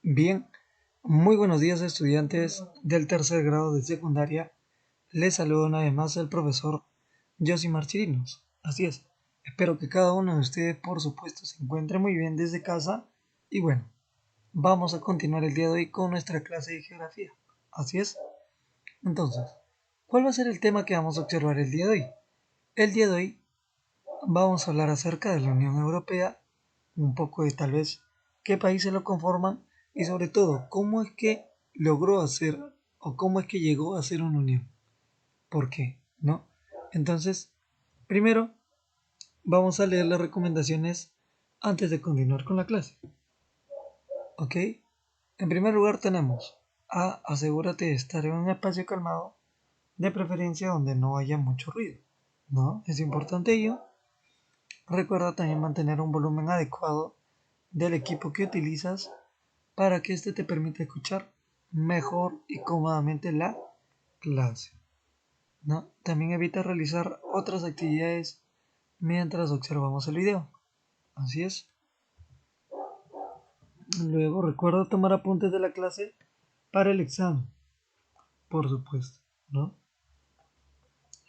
Bien, muy buenos días estudiantes del tercer grado de secundaria. Les saludo una vez más el profesor Josimar Chirinos. Así es, espero que cada uno de ustedes por supuesto se encuentre muy bien desde casa. Y bueno, vamos a continuar el día de hoy con nuestra clase de geografía. Así es. Entonces, ¿cuál va a ser el tema que vamos a observar el día de hoy? El día de hoy vamos a hablar acerca de la Unión Europea, un poco de tal vez qué países lo conforman y sobre todo cómo es que logró hacer o cómo es que llegó a ser una unión. ¿Por qué? ¿No? Entonces, primero vamos a leer las recomendaciones antes de continuar con la clase. ¿Ok? En primer lugar tenemos A. Asegúrate de estar en un espacio calmado, de preferencia donde no haya mucho ruido. ¿No? Es importante ello. Recuerda también mantener un volumen adecuado del equipo que utilizas para que éste te permita escuchar mejor y cómodamente la clase, ¿no? También evita realizar otras actividades mientras observamos el video. Así es. Luego recuerda tomar apuntes de la clase para el examen, por supuesto, ¿no?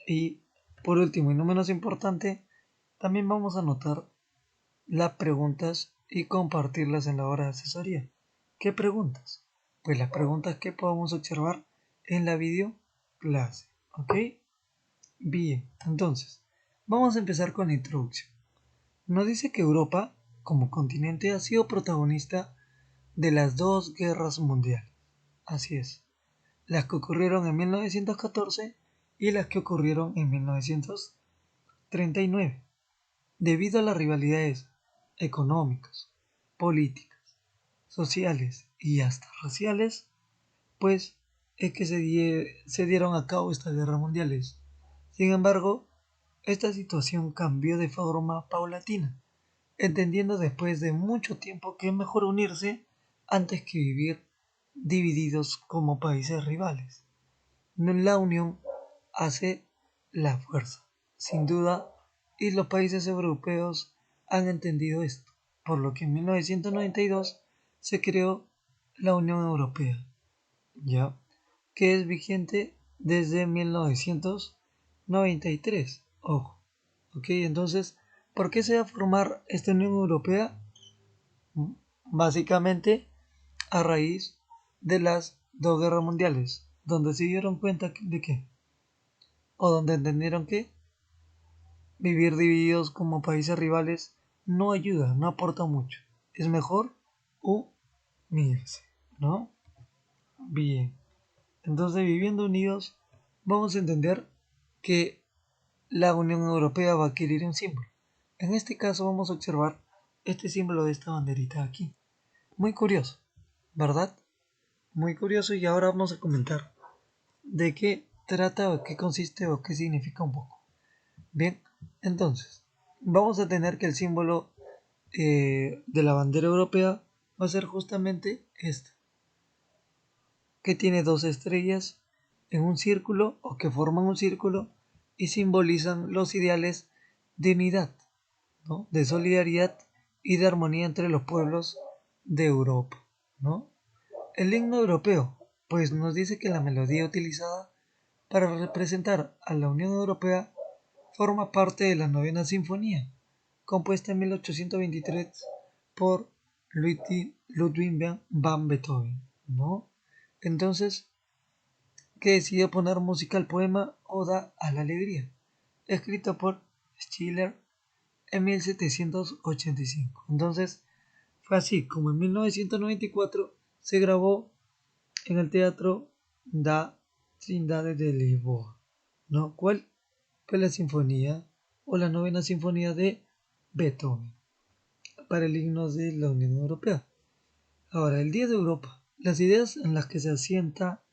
Y por último y no menos importante, también vamos a anotar las preguntas y compartirlas en la hora de asesoría. ¿Qué preguntas? Pues las preguntas que podemos observar en la video clase. ¿Ok? Bien, entonces, vamos a empezar con la introducción. Nos dice que Europa, como continente, ha sido protagonista de las dos guerras mundiales. Así es, las que ocurrieron en 1914 y las que ocurrieron en 1939, debido a las rivalidades económicas, políticas, sociales y hasta raciales, pues es que se dieron a cabo estas guerras mundiales. Sin embargo, esta situación cambió de forma paulatina, entendiendo después de mucho tiempo que es mejor unirse antes que vivir divididos como países rivales. La unión hace la fuerza, sin duda, y los países europeos han entendido esto, por lo que en 1992 se creó la Unión Europea, ya que es vigente desde 1993. Ojo, ok, entonces, ¿por qué se va a formar esta Unión Europea? Básicamente a raíz de las dos guerras mundiales, donde se dieron cuenta de que, o donde entendieron que vivir divididos como países rivales no ayuda, no aporta mucho. Es mejor unirse, ¿no? Bien. Entonces, viviendo unidos, vamos a entender que la Unión Europea va a adquirir un símbolo. En este caso vamos a observar este símbolo de esta banderita aquí. Muy curioso, ¿verdad? Muy curioso, y ahora vamos a comentar de qué trata o qué consiste o qué significa un poco. Bien, entonces, vamos a tener que el símbolo de la bandera europea va a ser justamente este, que tiene dos estrellas en un círculo o que forman un círculo y simbolizan los ideales de unidad, ¿no? De solidaridad y de armonía entre los pueblos de Europa, ¿no? El himno europeo, pues nos dice que la melodía utilizada para representar a la Unión Europea forma parte de la Novena Sinfonía, compuesta en 1823 por Ludwig van Beethoven, ¿no? Entonces, que decidió poner música al poema Oda a la Alegría, escrito por Schiller en 1785. Entonces, fue así como en 1994 se grabó en el Teatro da Trindade de Lisboa, ¿no? ¿Cuál? Pues la sinfonía o la novena sinfonía de Beethoven para el himno de la Unión Europea. Ahora, el Día de Europa. Las ideas en las que se asienta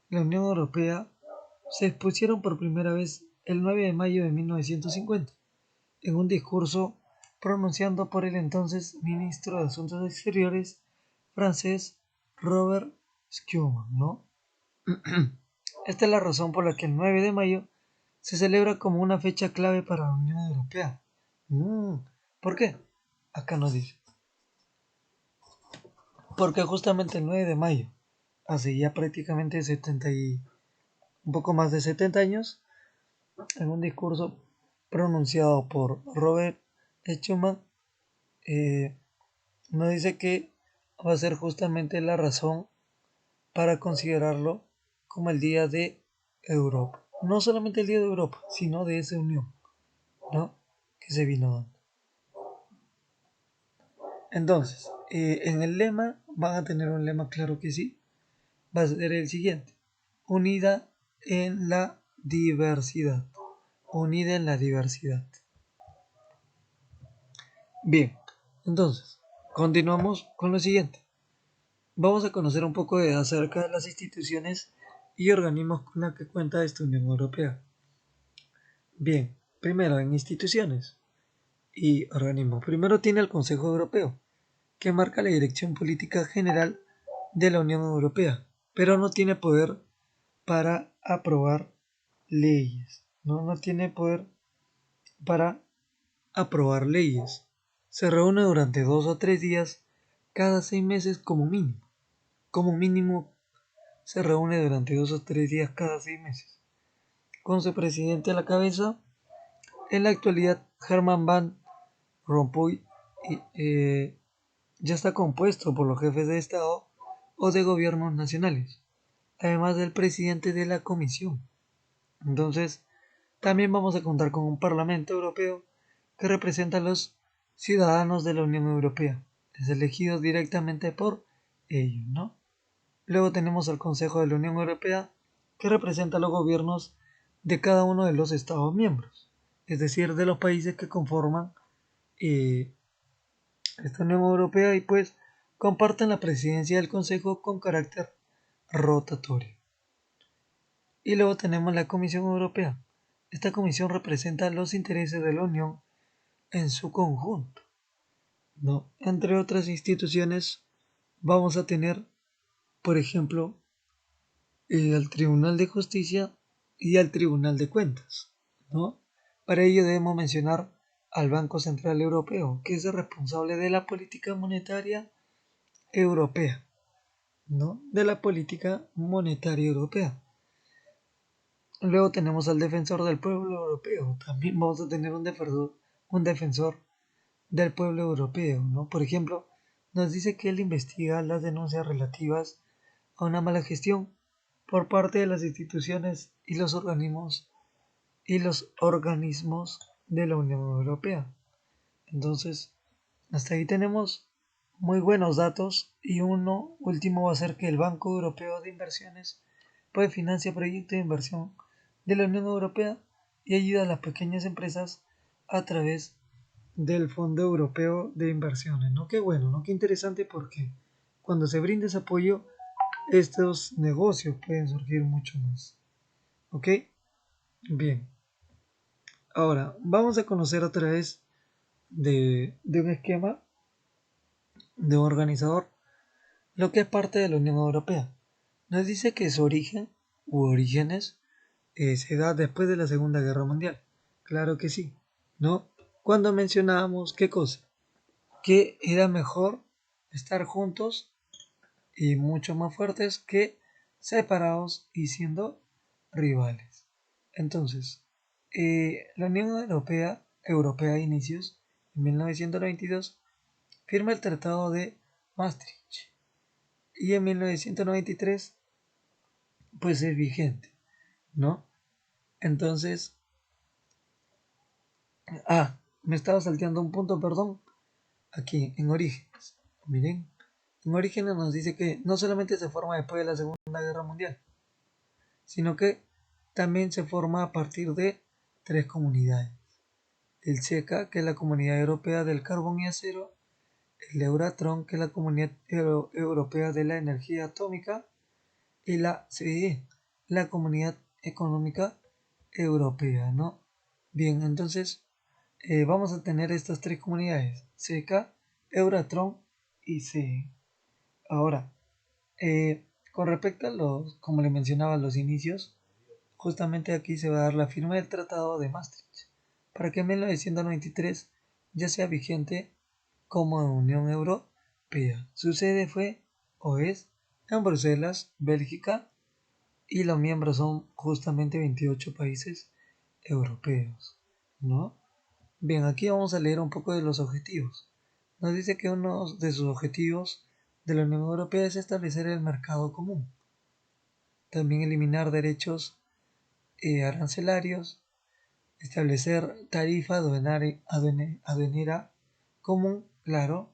la Unión Europea se expusieron por primera vez el 9 de mayo de 1950 en un discurso pronunciado por el entonces ministro de Asuntos Exteriores francés Robert Schuman, ¿no? Esta es la razón por la que el 9 de mayo se celebra como una fecha clave para la Unión Europea. ¿Por qué? Acá nos dice. porque justamente el 9 de mayo, hace ya prácticamente un poco más de 70 años, en un discurso pronunciado por Robert Schuman, eh, nos dice que va a ser justamente la razón para considerarlo como el Día de Europa. No solamente el Día de Europa, sino de esa unión, ¿no? Que se vino dando. Entonces, en el lema, van a tener un lema, claro que sí, va a ser el siguiente: unida en la diversidad. Unida en la diversidad. Bien, entonces, continuamos con lo siguiente. Vamos a conocer un poco acerca de las instituciones y organismos con los que cuenta esta Unión Europea. Bien, primero en instituciones y organismos. Primero tiene el Consejo Europeo, que marca la dirección política general de la Unión Europea, pero no tiene poder para aprobar leyes. No tiene poder para aprobar leyes. Se reúne durante 2 o 3 días cada 6 meses como mínimo. Como mínimo se reúne durante 2 o 3 días cada 6 meses. Con su presidente a la cabeza, en la actualidad Herman Van Rompuy ya está compuesto por los jefes de Estado o de gobiernos nacionales, además del presidente de la Comisión. Entonces, también vamos a contar con un Parlamento Europeo que representa a los ciudadanos de la Unión Europea, es elegido directamente por ellos, ¿no? Luego tenemos al Consejo de la Unión Europea, que representa a los gobiernos de cada uno de los Estados miembros, es decir, de los países que conforman eh, esta Unión Europea, y pues comparten la presidencia del Consejo con carácter rotatorio. Y luego tenemos la Comisión Europea. Esta comisión representa los intereses de la Unión en su conjunto, ¿no? Entre otras instituciones vamos a tener, por ejemplo, al Tribunal de Justicia y al Tribunal de Cuentas, ¿no? Para ello debemos mencionar al Banco Central Europeo, que es el responsable de la política monetaria europea, ¿no? De la política monetaria europea. Luego tenemos al Defensor del Pueblo Europeo. También vamos a tener un defensor del pueblo europeo, ¿no? Por ejemplo, nos dice que él investiga las denuncias relativas a una mala gestión por parte de las instituciones y los organismos de la Unión Europea. Entonces, hasta ahí tenemos muy buenos datos, y uno último va a ser que el Banco Europeo de Inversiones pues financia proyectos de inversión de la Unión Europea y ayuda a las pequeñas empresas a través del Fondo Europeo de Inversiones, ¿no? Qué bueno, ¿no? Qué interesante, porque cuando se brinda ese apoyo, estos negocios pueden surgir mucho más. ¿Ok? Bien. Ahora, vamos a conocer a través de un esquema, de un organizador, lo que es parte de la Unión Europea. Nos dice que su origen u orígenes se da después de la Segunda Guerra Mundial. Claro que sí, ¿no? Cuando mencionábamos qué cosa, que era mejor estar juntos y mucho más fuertes que separados y siendo rivales. Entonces, la Unión Europea a inicios, en 1992, firma el Tratado de Maastricht, y en 1993 pues es vigente, ¿no? Entonces, me estaba salteando un punto, perdón, aquí en Orígenes. Miren, en Orígenes nos dice que no solamente se forma después de la Segunda Guerra Mundial, sino que también se forma a partir de 3 comunidades: el CECA, que es la Comunidad Europea del Carbón y Acero; el Euratom, que es la Comunidad Europea de la Energía Atómica; y la CE, la Comunidad Económica Europea, ¿no? Bien, entonces vamos a tener estas 3 comunidades: CECA, Euratom y CE. Ahora, con respecto a como le mencionaba, a los inicios, justamente aquí se va a dar la firma del Tratado de Maastricht, para que en 1993 ya sea vigente como Unión Europea. Su sede fue o es en Bruselas, Bélgica, y los miembros son justamente 28 países europeos, ¿no? Bien, aquí vamos a leer un poco de los objetivos. Nos dice que uno de sus objetivos de la Unión Europea es establecer el mercado común, también eliminar derechos arancelarios, establecer tarifa aduanera común, claro,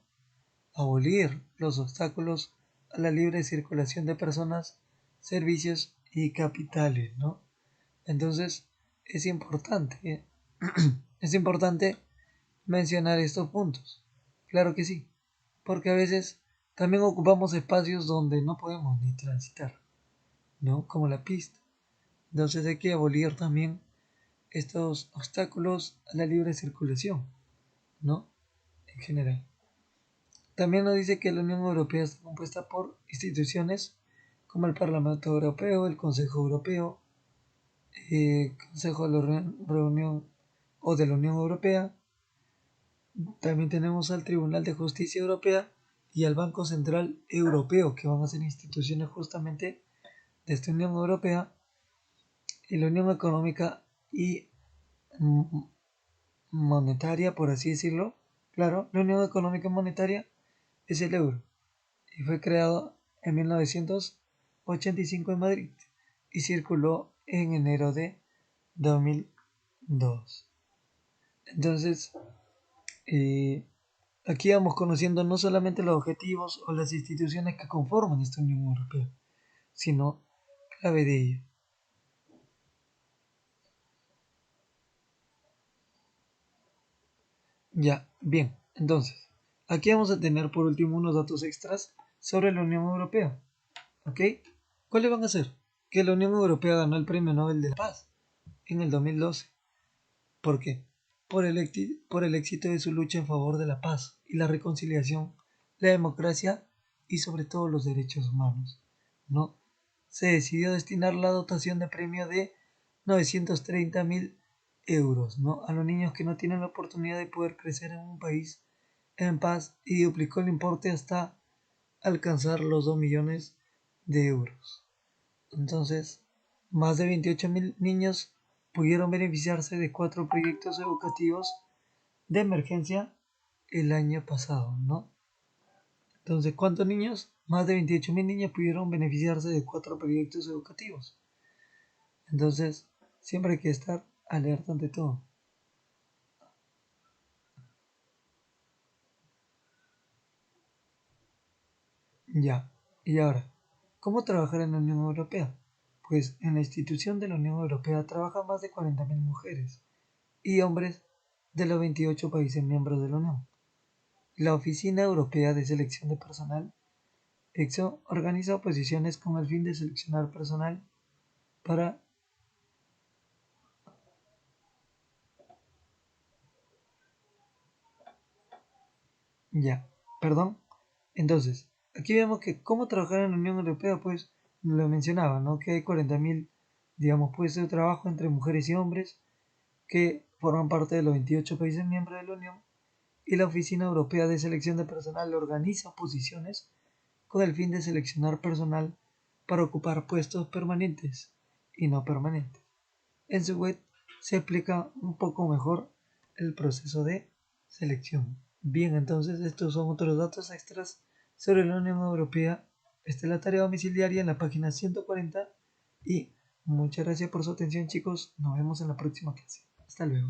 abolir los obstáculos a la libre circulación de personas, servicios y capitales, ¿no? Entonces, es importante, es importante mencionar estos puntos. Claro que sí, porque a veces también ocupamos espacios donde no podemos ni transitar, ¿no? Como la pista. Entonces hay que abolir también estos obstáculos a la libre circulación, ¿no? En general. También nos dice que la Unión Europea está compuesta por instituciones como el Parlamento Europeo, el Consejo Europeo, Consejo de la Reunión o de la Unión Europea. También tenemos al Tribunal de Justicia Europea y al Banco Central Europeo, que van a ser instituciones justamente de esta Unión Europea y la Unión Económica y Monetaria, por así decirlo. Claro, la Unión Económica y Monetaria es el euro y fue creado en 1985 en Madrid y circuló en enero de 2002. Entonces, eh, aquí vamos conociendo no solamente los objetivos o las instituciones que conforman esta Unión Europea, sino clave de ello. Ya, bien, entonces, aquí vamos a tener por último unos datos extras sobre la Unión Europea. ¿Ok? ¿Cuáles van a ser? Que la Unión Europea ganó el Premio Nobel de la Paz en el 2012. ¿Por qué? Por el éxito de su lucha en favor de la paz y la reconciliación, la democracia y sobre todo los derechos humanos. ¿No? Se decidió destinar la dotación de premio de 930.000 euros, ¿no? A los niños que no tienen la oportunidad de poder crecer en un país en paz y duplicó el importe hasta alcanzar los 2 millones de euros. Entonces, más de 28.000 niños pudieron beneficiarse de 4 proyectos educativos de emergencia el año pasado, ¿no? Entonces, ¿cuántos niños? Más de 28.000 niños pudieron beneficiarse de 4 proyectos educativos. Entonces, siempre hay que estar alerta ante todo. Ya, y ahora, ¿cómo trabajar en la Unión Europea? Pues en la institución de la Unión Europea trabajan más de 40.000 mujeres y hombres de los 28 países miembros de la Unión. La Oficina Europea de Selección de Personal, EXO, organiza oposiciones con el fin de seleccionar personal para... Ya, perdón. Entonces, aquí vemos que cómo trabajar en la Unión Europea, pues lo mencionaba, ¿no? Que hay 40.000, digamos, puestos de trabajo entre mujeres y hombres que forman parte de los 28 países miembros de la Unión y la Oficina Europea de Selección de Personal organiza oposiciones con el fin de seleccionar personal para ocupar puestos permanentes y no permanentes. En su web se explica un poco mejor el proceso de selección. Bien, entonces estos son otros datos extras sobre la Unión Europea. Esta es la tarea domiciliaria en la página 140 y muchas gracias por su atención chicos. Nos vemos en la próxima clase. Hasta luego.